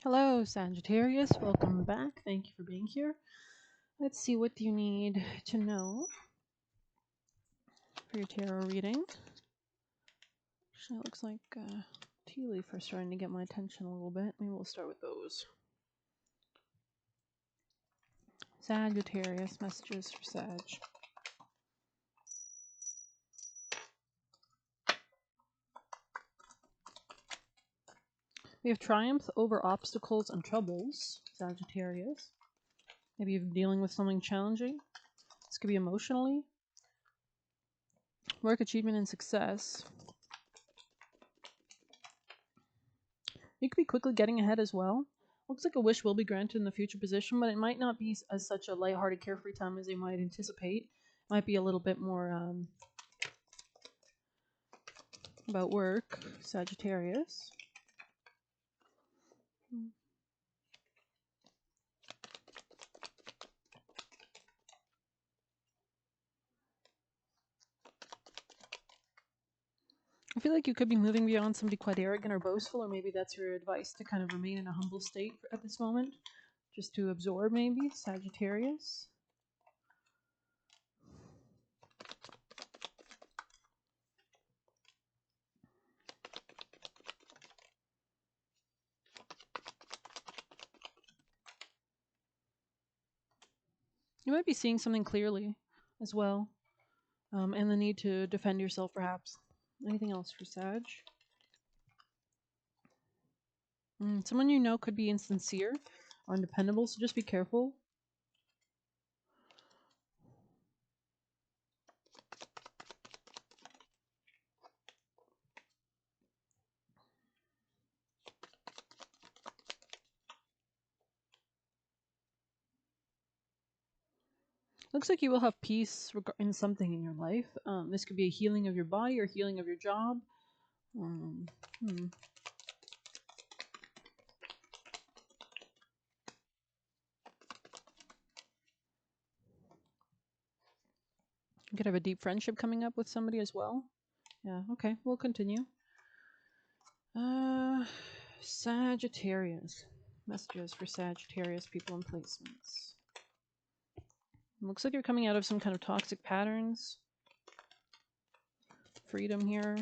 Hello, Sagittarius. Welcome back. Thank you for being here. Let's see, what do you need to know for your tarot reading? Actually, it looks like tea leaf are starting to get my attention a little bit. Maybe we'll start with those. Sagittarius, messages for Sag. We have triumph over obstacles and troubles, Sagittarius. Maybe you're dealing with something challenging. This could be emotionally. Work, achievement, and success. You could be quickly getting ahead as well. Looks like a wish will be granted in the future position, but it might not be as such a lighthearted, carefree time as you might anticipate. It might be a little bit more about work, Sagittarius. I feel like you could be moving beyond somebody quite arrogant or boastful, or maybe that's your advice to kind of remain in a humble state at this moment, just to absorb maybe, Sagittarius. You might be seeing something clearly as well, and the need to defend yourself perhaps. Anything else for Sag? Someone you know could be insincere or undependable, so just be careful. Looks like you will have peace in something in your life. This could be a healing of your body or healing of your job. You could have a deep friendship coming up with somebody as well. Yeah, okay, we'll continue. Sagittarius. Messages for Sagittarius people and placements. Looks like you're coming out of some kind of toxic patterns. Freedom here.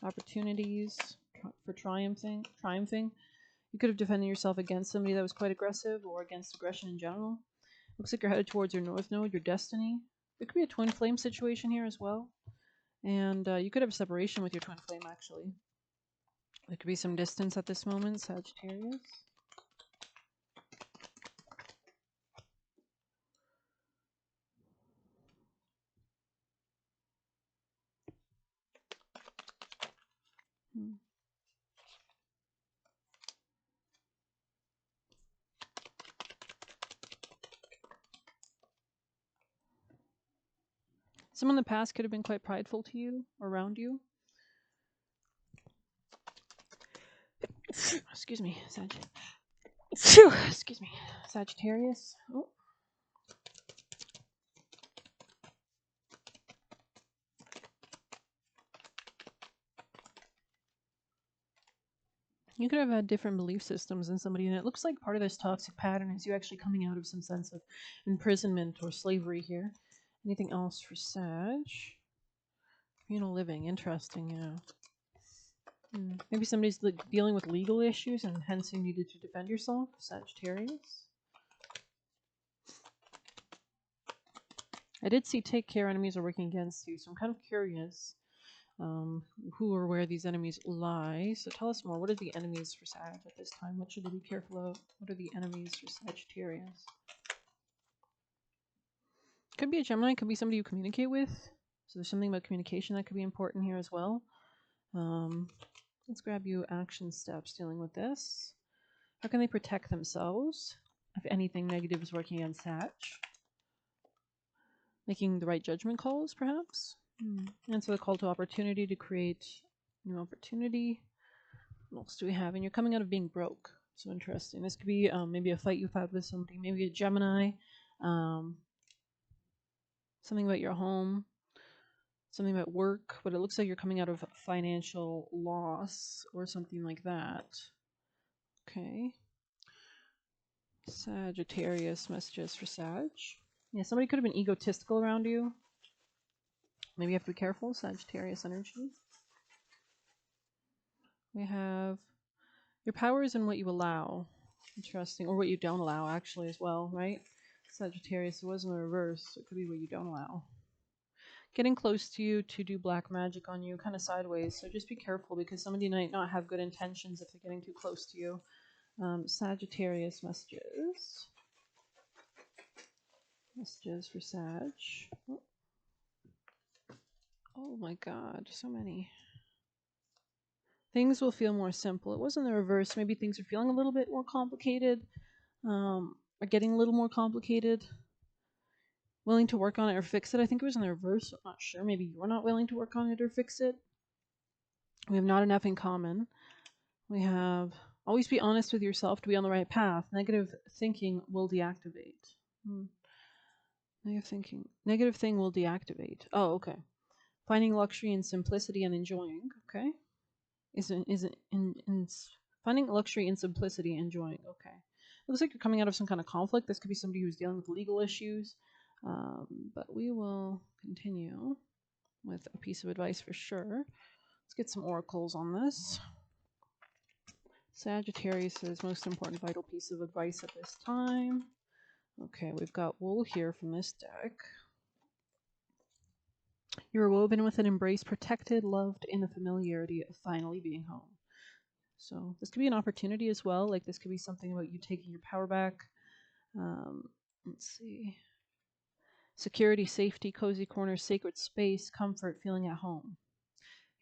Opportunities for triumphing. You could have defended yourself against somebody that was quite aggressive or against aggression in general. Looks like you're headed towards your North Node, your destiny. There could be a twin flame situation here as well. And you could have a separation with your twin flame, actually. There could be some distance at this moment, Sagittarius. Someone in the past could have been quite prideful to you or around you. Excuse me, Excuse me, Sagittarius. Oh. You could have had different belief systems than somebody, and it looks like part of this toxic pattern is you actually coming out of some sense of imprisonment or slavery here. Anything else for Sag? Communal living, interesting, yeah. Maybe somebody's dealing with legal issues and hence you needed to defend yourself, Sagittarius. I did see take care enemies are working against you, so I'm kind of curious who or where these enemies lie. So tell us more. What are the enemies for Sag at this time? What should they be careful of? What are the enemies for Sagittarius? Could be a Gemini, could be somebody you communicate with. So there's something about communication that could be important here as well. Let's grab you action steps dealing with this. How can they protect themselves if anything negative is working against Sag? Making the right judgment calls, perhaps? Answer the call to opportunity to create new opportunity. What else do we have? And you're coming out of being broke. So interesting. This could be maybe a fight you've had with somebody, maybe a Gemini. Something about your home. Something about work. But it looks like you're coming out of financial loss or something like that. Okay. Sagittarius messages for Sag. Yeah, somebody could have been egotistical around you. Maybe you have to be careful. Sagittarius energy. We have your power is in what you allow. Interesting. Or what you don't allow, actually, as well, right? Sagittarius, it was in the reverse. So it could be what you don't allow. Getting close to you to do black magic on you, kind of sideways. So just be careful because somebody might not have good intentions if they're getting too close to you. Sagittarius messages. Messages for Sag. Oh my god, so many. Things will feel more simple. It wasn't the reverse. Maybe things are feeling a little bit more complicated. Are getting a little more complicated. Willing to work on it or fix it. I think it was in the reverse. I'm not sure. Maybe you're not willing to work on it or fix it. We have not enough in common. We have always be honest with yourself to be on the right path. Negative thinking will deactivate. Negative thing will deactivate. Oh, okay. Finding luxury in simplicity and enjoying. Okay. Finding luxury in simplicity and enjoying. Okay. Looks like you're coming out of some kind of conflict. This could be somebody who's dealing with legal issues. But we will continue with a piece of advice for sure. Let's get some oracles on this. Sagittarius' most important vital piece of advice at this time. Okay, we've got wool here from this deck. You're woven with an embrace, protected, loved in the familiarity of finally being home. So this could be an opportunity as well. Like this could be something about you taking your power back. Let's see. Security, safety, cozy corner, sacred space, comfort, feeling at home.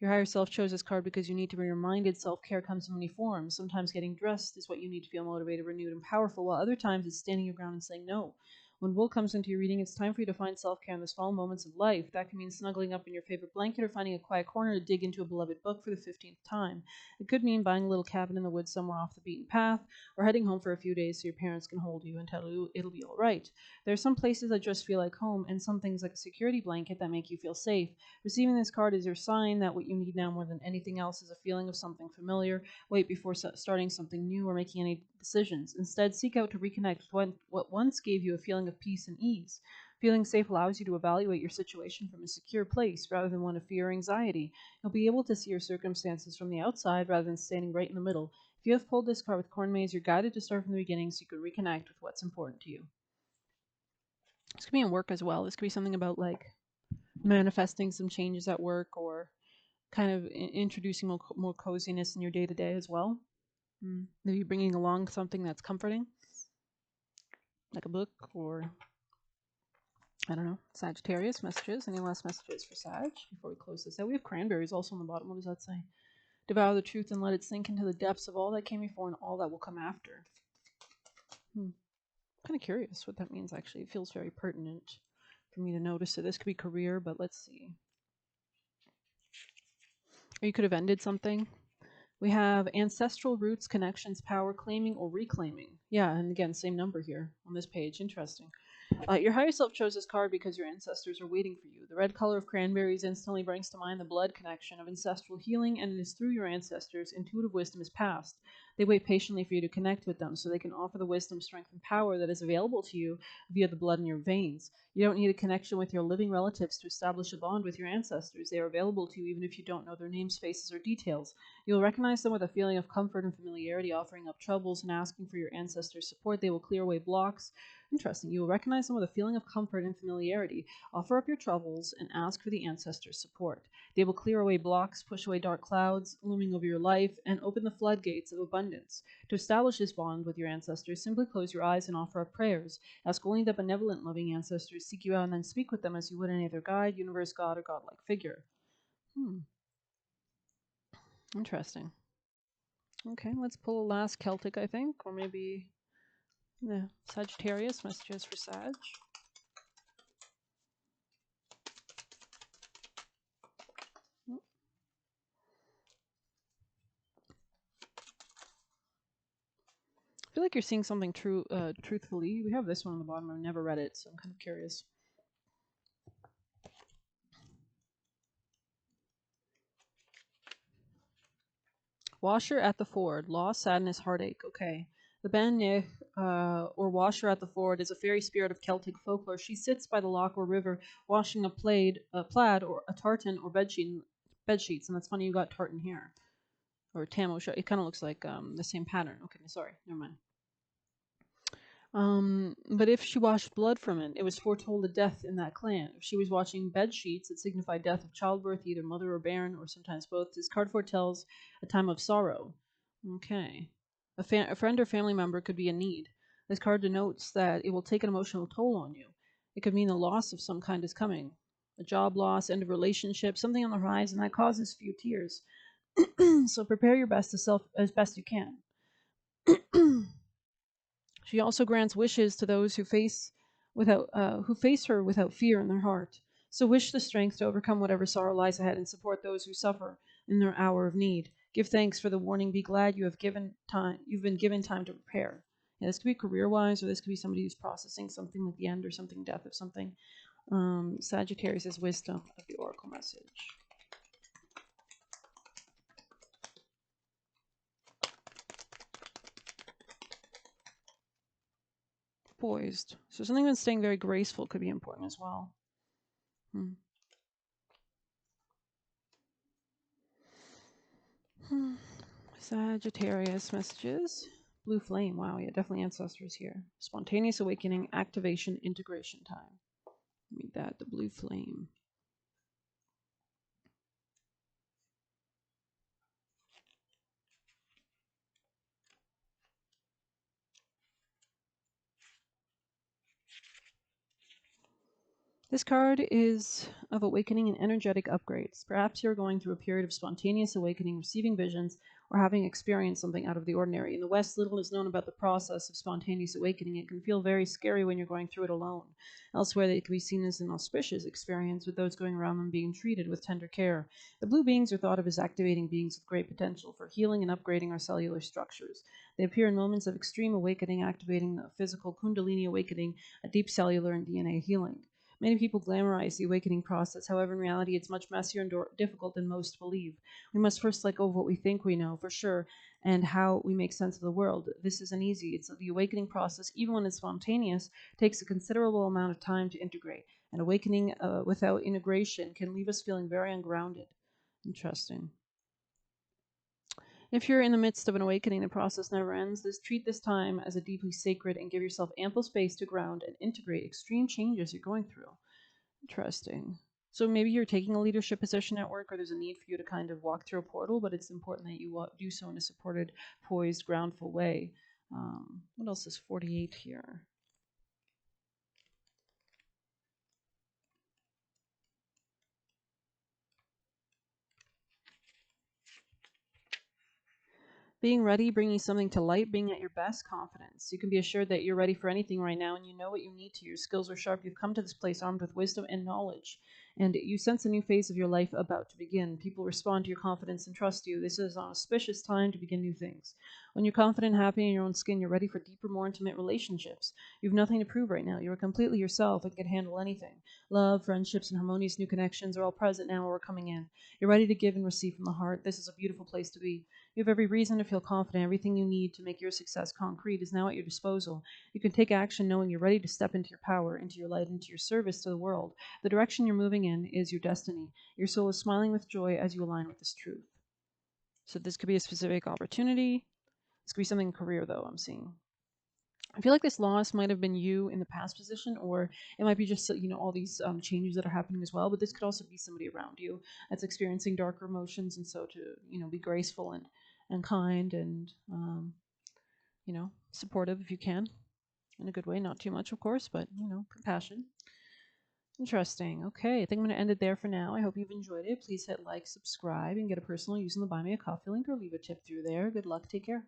Your higher self chose this card because you need to be reminded self-care comes in many forms. Sometimes getting dressed is what you need to feel motivated, renewed, and powerful, while other times it's standing your ground and saying no. When wool comes into your reading, it's time for you to find self-care in the small moments of life. That can mean snuggling up in your favorite blanket or finding a quiet corner to dig into a beloved book for the 15th time. It could mean buying a little cabin in the woods somewhere off the beaten path, or heading home for a few days so your parents can hold you and tell you it'll be all right. There are some places that just feel like home, and some things like a security blanket that make you feel safe. Receiving this card is your sign that what you need now more than anything else is a feeling of something familiar. Wait before starting something new or making any decisions. Instead, seek out to reconnect with what once gave you a feeling of peace and ease. Feeling safe allows you to evaluate your situation from a secure place rather than one of fear or anxiety. You'll be able to see your circumstances from the outside rather than standing right in the middle. If you have pulled this card with corn maze, you're guided to start from the beginning so you can reconnect with what's important to you. This could be in work as well. This could be something about like manifesting some changes at work or kind of introducing more coziness in your day-to-day as well. Maybe bringing along something that's comforting, like a book or, I don't know, Sagittarius messages. Any last messages for Sag before we close this out? We have cranberries also on the bottom. What does that say? Devour the truth and let it sink into the depths of all that came before and all that will come after. Kind of curious what that means, actually. It feels very pertinent for me to notice it. This could be career, but let's see. Or you could have ended something. We have ancestral roots, connections, power, claiming or reclaiming. Yeah, and again, same number here on this page. Interesting. Your higher self chose this card because your ancestors are waiting for you. The red color of cranberries instantly brings to mind the blood connection of ancestral healing, and it is through your ancestors intuitive wisdom is passed. They wait patiently for you to connect with them so they can offer the wisdom, strength, and power that is available to you via the blood in your veins. You don't need a connection with your living relatives to establish a bond with your ancestors. They are available to you even if you don't know their names, faces, or details. You will recognize them with a feeling of comfort and familiarity, offering up troubles and asking for your ancestors' support. They will clear away blocks. Interesting. You will recognize them with a feeling of comfort and familiarity. Offer up your troubles and ask for the ancestors' support. They will clear away blocks, push away dark clouds looming over your life, and open the floodgates of abundance. To establish this bond with your ancestors, simply close your eyes and offer up prayers. Ask only that benevolent, loving ancestors seek you out and then speak with them as you would any other guide, universe, God, or godlike figure. Interesting. Okay, let's pull a last Celtic, I think, or maybe Sagittarius messages for Sag. I feel like you're seeing something truthfully. We have this one on the bottom. I've never read it, so I'm kind of curious. Washer at the ford. Loss, sadness, heartache. Okay. The Banach, or washer at the ford, is a fairy spirit of Celtic folklore. She sits by the loch or river, washing a plaid or a tartan or bed sheets. And that's funny you got tartan here. Or tam o'sha. It kind of looks like the same pattern. Okay, sorry, never mind. But if she washed blood from it, it was foretold a death in that clan. If she was washing bed sheets, it signified death of childbirth, either mother or bairn, or sometimes both. This card foretells a time of sorrow. Okay. A friend or family member could be in need. This card denotes that it will take an emotional toll on you. It could mean the loss of some kind is coming. A job loss, end of relationship, something on the horizon that causes few tears. So prepare your best as best you can. She also grants wishes to those who face her without fear in their heart. So wish the strength to overcome whatever sorrow lies ahead and support those who suffer in their hour of need. Give thanks for the warning. Be glad you've been given time to prepare. Yeah, this could be career-wise, or this could be somebody who's processing something like the end or something, death of something. Sagittarius is wisdom of the oracle message. Poised. So something that's staying very graceful could be important as well. Sagittarius messages. Blue flame. Wow, yeah, definitely ancestors here. Spontaneous awakening, activation, integration time. Read that, the blue flame. This card is of awakening and energetic upgrades. Perhaps you're going through a period of spontaneous awakening, receiving visions, or having experienced something out of the ordinary. In the West, little is known about the process of spontaneous awakening. It can feel very scary when you're going through it alone. Elsewhere, it can be seen as an auspicious experience, with those going around them being treated with tender care. The blue beings are thought of as activating beings with great potential for healing and upgrading our cellular structures. They appear in moments of extreme awakening, activating the physical Kundalini awakening, a deep cellular and DNA healing. Many people glamorize the awakening process. However, in reality, it's much messier and difficult than most believe. We must first let go of what we think we know for sure and how we make sense of the world. This isn't easy. It's the awakening process, even when it's spontaneous, takes a considerable amount of time to integrate. And awakening without integration can leave us feeling very ungrounded. Interesting. If you're in the midst of an awakening, the process never ends. Treat this time as a deeply sacred and give yourself ample space to ground and integrate extreme changes you're going through. Interesting. So maybe you're taking a leadership position at work, or there's a need for you to kind of walk through a portal, but it's important that you do so in a supported, poised, groundful way. What else is 48 here? Being ready, bringing something to light, being at your best confidence. You can be assured that you're ready for anything right now, and you know what you need to. Your skills are sharp. You've come to this place armed with wisdom and knowledge, and you sense a new phase of your life about to begin. People respond to your confidence and trust you. This is an auspicious time to begin new things. When you're confident, happy in your own skin, you're ready for deeper, more intimate relationships. You have nothing to prove right now. You're completely yourself and can handle anything. Love, friendships, and harmonious new connections are all present now or coming in. You're ready to give and receive from the heart. This is a beautiful place to be. You have every reason to feel confident. Everything you need to make your success concrete is now at your disposal. You can take action knowing you're ready to step into your power, into your light, into your service to the world. The direction you're moving in is your destiny. Your soul is smiling with joy as you align with this truth. So this could be a specific opportunity. This could be something in career, though, I'm seeing. I feel like this loss might have been you in the past position, or it might be just, all these changes that are happening as well. But this could also be somebody around you that's experiencing darker emotions, and so to be graceful and kind and supportive if you can, in a good way, not too much, of course, but compassion. Interesting. Okay, I think I'm going to end it there for now. I hope you've enjoyed it. Please hit like, subscribe, and get a personal using the Buy Me a Coffee link, or leave a tip through there. Good luck. Take care.